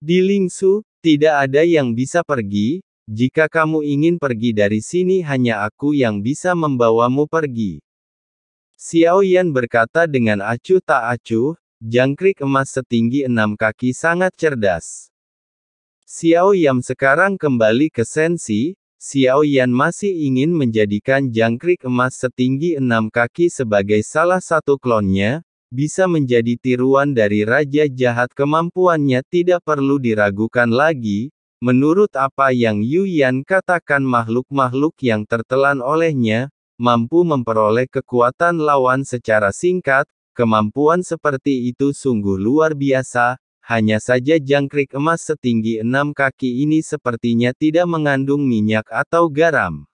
Di Lingsu, tidak ada yang bisa pergi. Jika kamu ingin pergi dari sini hanya aku yang bisa membawamu pergi. Xiao Yan berkata dengan acuh tak acuh, jangkrik emas setinggi 6 kaki sangat cerdas. Xiao Yan sekarang kembali ke Sensi, Xiao Yan masih ingin menjadikan jangkrik emas setinggi 6 kaki sebagai salah satu klonnya, bisa menjadi tiruan dari Raja Jahat. Kemampuannya tidak perlu diragukan lagi. Menurut apa yang Yu Yan katakan, makhluk-makhluk yang tertelan olehnya, mampu memperoleh kekuatan lawan secara singkat. Kemampuan seperti itu sungguh luar biasa, hanya saja jangkrik emas setinggi 6 kaki ini sepertinya tidak mengandung minyak atau garam.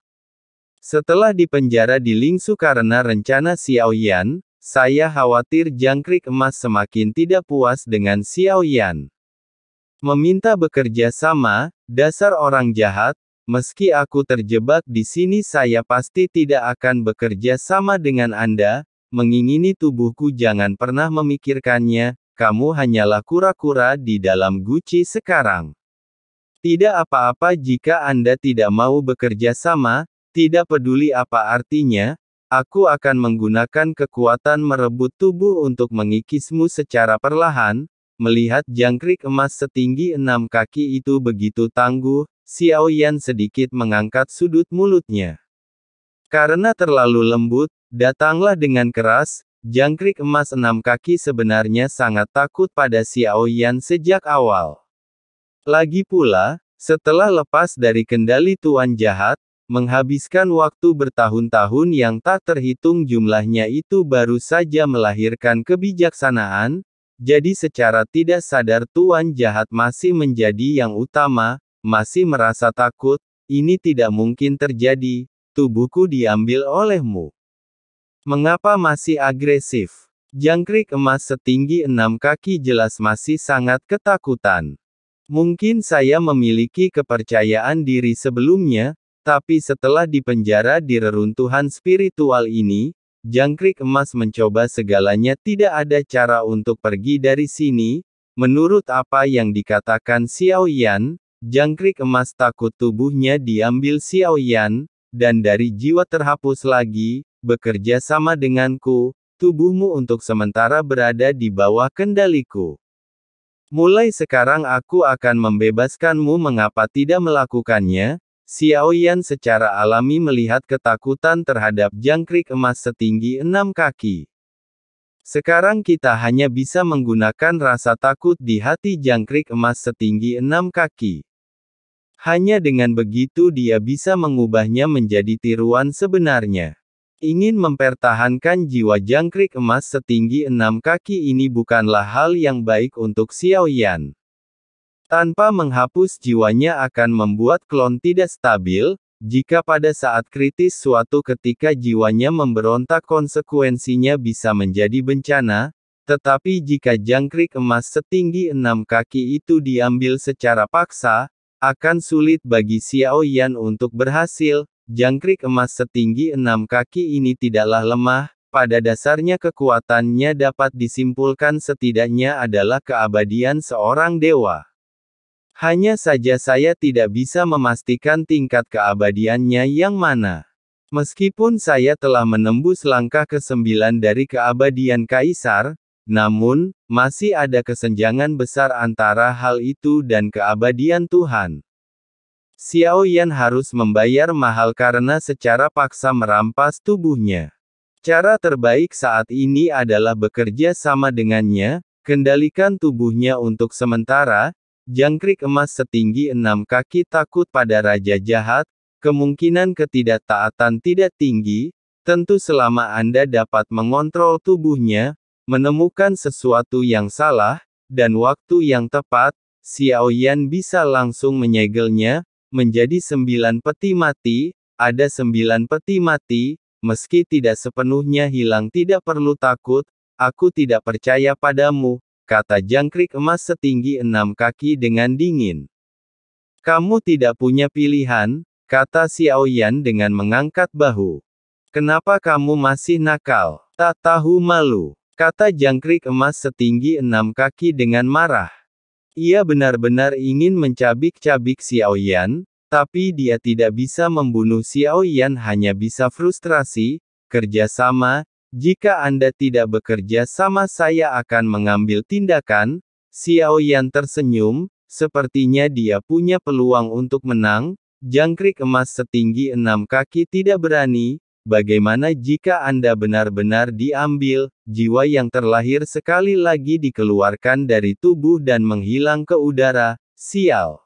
Setelah dipenjara di Lingsu karena rencana Xiao Yan, saya khawatir jangkrik emas semakin tidak puas dengan Xiao Yan. Meminta bekerja sama, dasar orang jahat, meski aku terjebak di sini saya pasti tidak akan bekerja sama dengan Anda, mengingini tubuhku jangan pernah memikirkannya, kamu hanyalah kura-kura di dalam guci sekarang. Tidak apa-apa jika Anda tidak mau bekerja sama, tidak peduli apa artinya, aku akan menggunakan kekuatan merebut tubuh untuk mengikismu secara perlahan. Melihat jangkrik emas setinggi 6 kaki itu begitu tangguh, Xiao Yan sedikit mengangkat sudut mulutnya. Karena terlalu lembut, datanglah dengan keras, jangkrik emas 6 kaki sebenarnya sangat takut pada Xiao Yan sejak awal. Lagi pula, setelah lepas dari kendali Tuan Jahat, menghabiskan waktu bertahun-tahun yang tak terhitung jumlahnya itu baru saja melahirkan kebijaksanaan. Jadi secara tidak sadar Tuan Jahat masih menjadi yang utama, masih merasa takut, ini tidak mungkin terjadi, tubuhku diambil olehmu. Mengapa masih agresif? Jangkrik emas setinggi 6 kaki jelas masih sangat ketakutan. Mungkin saya memiliki kepercayaan diri sebelumnya, tapi setelah dipenjara di reruntuhan spiritual ini, jangkrik emas mencoba segalanya. Tidak ada cara untuk pergi dari sini. Menurut apa yang dikatakan Xiao Yan, jangkrik emas takut tubuhnya diambil Xiao Yan, dan dari jiwa terhapus lagi, bekerja sama denganku, tubuhmu untuk sementara berada di bawah kendaliku. Mulai sekarang aku akan membebaskanmu. Mengapa tidak melakukannya? Xiao Yan secara alami melihat ketakutan terhadap jangkrik emas setinggi 6 kaki. Sekarang kita hanya bisa menggunakan rasa takut di hati jangkrik emas setinggi 6 kaki. Hanya dengan begitu dia bisa mengubahnya menjadi tiruan sebenarnya. Ingin mempertahankan jiwa jangkrik emas setinggi 6 kaki ini bukanlah hal yang baik untuk Xiao Yan. Tanpa menghapus jiwanya akan membuat klon tidak stabil. Jika pada saat kritis suatu ketika jiwanya memberontak konsekuensinya bisa menjadi bencana. Tetapi jika jangkrik emas setinggi 6 kaki itu diambil secara paksa, akan sulit bagi Xiao Yan untuk berhasil. Jangkrik emas setinggi 6 kaki ini tidaklah lemah. Pada dasarnya kekuatannya dapat disimpulkan setidaknya adalah keabadian seorang dewa. Hanya saja saya tidak bisa memastikan tingkat keabadiannya yang mana. Meskipun saya telah menembus langkah ke-9 dari keabadian Kaisar, namun, masih ada kesenjangan besar antara hal itu dan keabadian Tuhan. Xiao Yan harus membayar mahal karena secara paksa merampas tubuhnya. Cara terbaik saat ini adalah bekerja sama dengannya, kendalikan tubuhnya untuk sementara. Jangkrik emas setinggi 6 kaki takut pada Raja Jahat, kemungkinan ketidaktaatan tidak tinggi, tentu selama Anda dapat mengontrol tubuhnya, menemukan sesuatu yang salah, dan waktu yang tepat, Xiao Yan bisa langsung menyegelnya, menjadi 9 peti mati. Ada 9 peti mati, meski tidak sepenuhnya hilang. Tidak perlu takut, aku tidak percaya padamu, kata jangkrik emas setinggi 6 kaki dengan dingin. Kamu tidak punya pilihan, kata Xiao Yan dengan mengangkat bahu. Kenapa kamu masih nakal? Tak tahu malu, kata jangkrik emas setinggi 6 kaki dengan marah. Ia benar-benar ingin mencabik-cabik Xiaoyan, tapi dia tidak bisa membunuh Xiaoyan, hanya bisa frustrasi. Kerjasama, jika Anda tidak bekerja sama saya akan mengambil tindakan. Xiaoyan tersenyum, sepertinya dia punya peluang untuk menang. Jangkrik emas setinggi 6 kaki tidak berani. Bagaimana jika Anda benar-benar diambil? Jiwa yang terlahir sekali lagi dikeluarkan dari tubuh dan menghilang ke udara. Sial.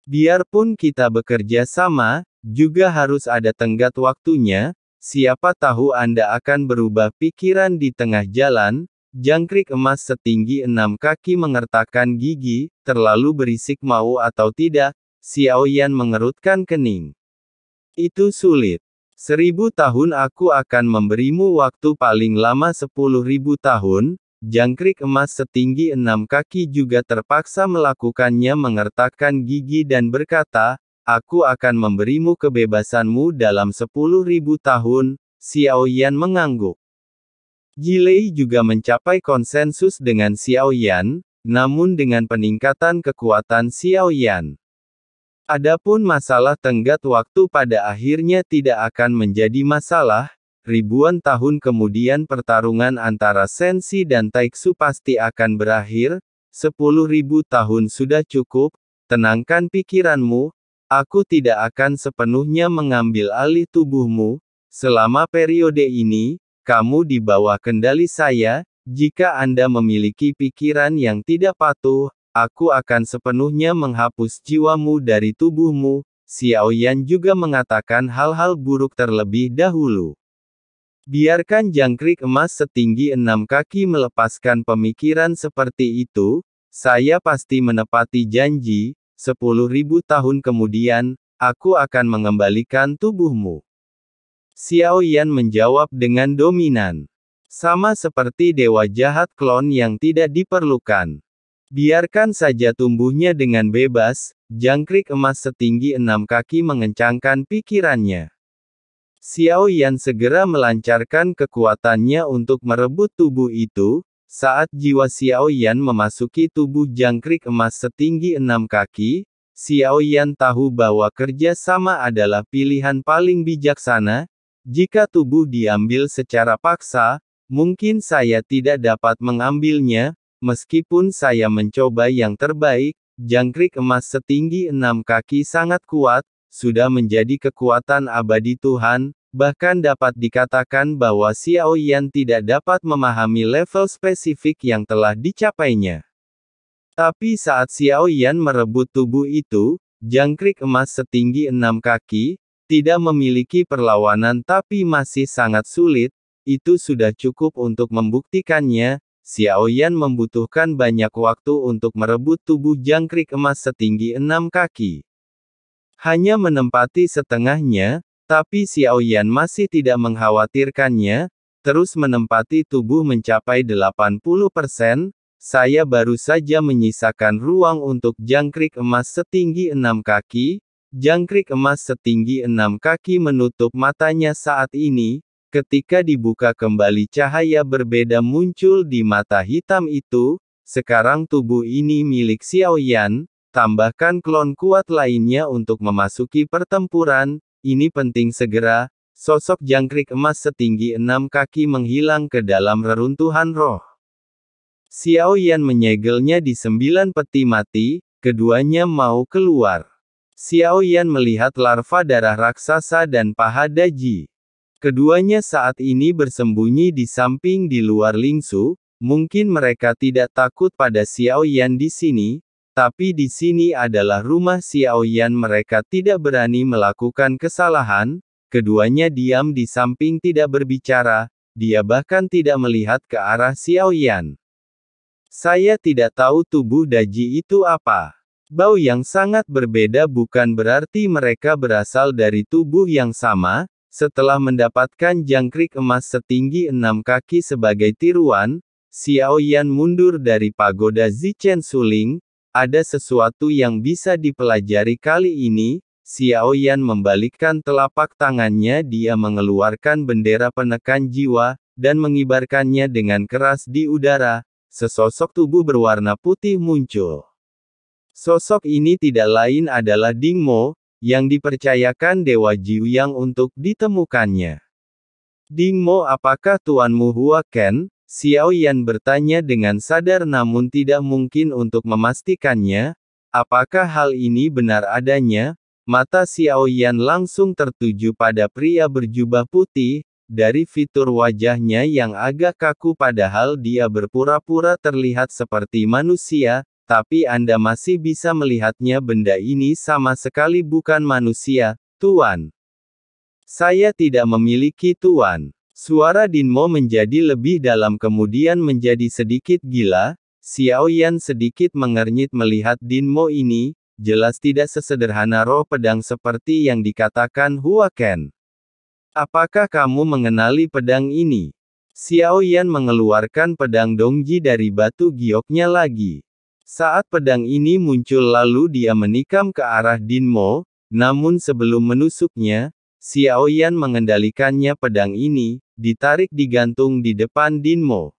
Biarpun kita bekerja sama, juga harus ada tenggat waktunya. Siapa tahu Anda akan berubah pikiran di tengah jalan. Jangkrik emas setinggi 6 kaki mengertakkan gigi, terlalu berisik mau atau tidak. Xiaoyan mengerutkan kening. Itu sulit. 1000 tahun aku akan memberimu waktu paling lama 10.000 tahun. Jangkrik emas setinggi 6 kaki juga terpaksa melakukannya, mengertakkan gigi dan berkata, aku akan memberimu kebebasanmu dalam 10.000 tahun. Xiaoyan mengangguk. Jilei juga mencapai konsensus dengan Xiaoyan, namun dengan peningkatan kekuatan Xiaoyan. Adapun masalah tenggat waktu pada akhirnya tidak akan menjadi masalah. Ribuan tahun kemudian pertarungan antara Senshi dan Taixu pasti akan berakhir. 10.000 tahun sudah cukup. Tenangkan pikiranmu. Aku tidak akan sepenuhnya mengambil alih tubuhmu. Selama periode ini, kamu di bawah kendali saya. Jika Anda memiliki pikiran yang tidak patuh, aku akan sepenuhnya menghapus jiwamu dari tubuhmu. Xiaoyan juga mengatakan hal-hal buruk terlebih dahulu. Biarkan jangkrik emas setinggi 6 kaki melepaskan pemikiran seperti itu. Saya pasti menepati janji. 10.000 tahun kemudian, aku akan mengembalikan tubuhmu. Xiaoyan menjawab dengan dominan. Sama seperti dewa jahat klon yang tidak diperlukan. Biarkan saja tumbuhnya dengan bebas. Jangkrik emas setinggi 6 kaki mengencangkan pikirannya. Xiaoyan segera melancarkan kekuatannya untuk merebut tubuh itu. Saat jiwa Xiaoyan memasuki tubuh jangkrik emas setinggi 6 kaki, Xiaoyan tahu bahwa kerja sama adalah pilihan paling bijaksana. Jika tubuh diambil secara paksa, mungkin saya tidak dapat mengambilnya. Meskipun saya mencoba yang terbaik, jangkrik emas setinggi 6 kaki sangat kuat, sudah menjadi kekuatan abadi Tuhan, bahkan dapat dikatakan bahwa Xiaoyan tidak dapat memahami level spesifik yang telah dicapainya. Tapi saat Xiaoyan merebut tubuh itu, jangkrik emas setinggi 6 kaki, tidak memiliki perlawanan tapi masih sangat sulit, itu sudah cukup untuk membuktikannya. Xiaoyan membutuhkan banyak waktu untuk merebut tubuh jangkrik emas setinggi 6 kaki. Hanya menempati setengahnya, tapi Xiaoyan masih tidak mengkhawatirkannya, terus menempati tubuh mencapai 80%, saya baru saja menyisakan ruang untuk jangkrik emas setinggi 6 kaki, jangkrik emas setinggi 6 kaki menutup matanya saat ini. Ketika dibuka kembali cahaya berbeda muncul di mata hitam itu. Sekarang tubuh ini milik Xiaoyan, tambahkan klon kuat lainnya untuk memasuki pertempuran, ini penting segera. Sosok jangkrik emas setinggi 6 kaki menghilang ke dalam reruntuhan roh. Xiaoyan menyegelnya di 9 peti mati, keduanya mau keluar. Xiaoyan melihat larva darah raksasa dan paha Daji. Keduanya saat ini bersembunyi di samping di luar Lingsu. Mungkin mereka tidak takut pada Xiaoyan di sini, tapi di sini adalah rumah Xiaoyan. Mereka tidak berani melakukan kesalahan. Keduanya diam di samping tidak berbicara. Dia bahkan tidak melihat ke arah Xiaoyan. Saya tidak tahu tubuh Daji itu apa. Bau yang sangat berbeda bukan berarti mereka berasal dari tubuh yang sama. Setelah mendapatkan jangkrik emas setinggi 6 kaki sebagai tiruan, Xiaoyan mundur dari pagoda Zichen Suling. Ada sesuatu yang bisa dipelajari kali ini. Xiaoyan membalikkan telapak tangannya, dia mengeluarkan bendera penekan jiwa, dan mengibarkannya dengan keras di udara. Sesosok tubuh berwarna putih muncul. Sosok ini tidak lain adalah Ding Mo, yang dipercayakan Dewa Jiuyang untuk ditemukannya. Ding Mo, apakah tuanmu Hua Ken? Xiao Yan bertanya dengan sadar namun tidak mungkin untuk memastikannya. Apakah hal ini benar adanya? Mata Xiao Yan langsung tertuju pada pria berjubah putih. Dari fitur wajahnya yang agak kaku padahal dia berpura-pura terlihat seperti manusia. Tapi Anda masih bisa melihatnya, benda ini sama sekali bukan manusia, Tuan. Saya tidak memiliki tuan. Suara Din Mo menjadi lebih dalam kemudian menjadi sedikit gila. Xiao Yan sedikit mengernyit melihat Din Mo ini, jelas tidak sesederhana roh pedang seperti yang dikatakan Hua Ken. Apakah kamu mengenali pedang ini? Xiao Yan mengeluarkan pedang Dongji dari batu gioknya lagi. Saat pedang ini muncul lalu dia menikam ke arah Din Mo, namun sebelum menusuknya, Xiao Yan mengendalikannya. Pedang ini ditarik digantung di depan Din Mo.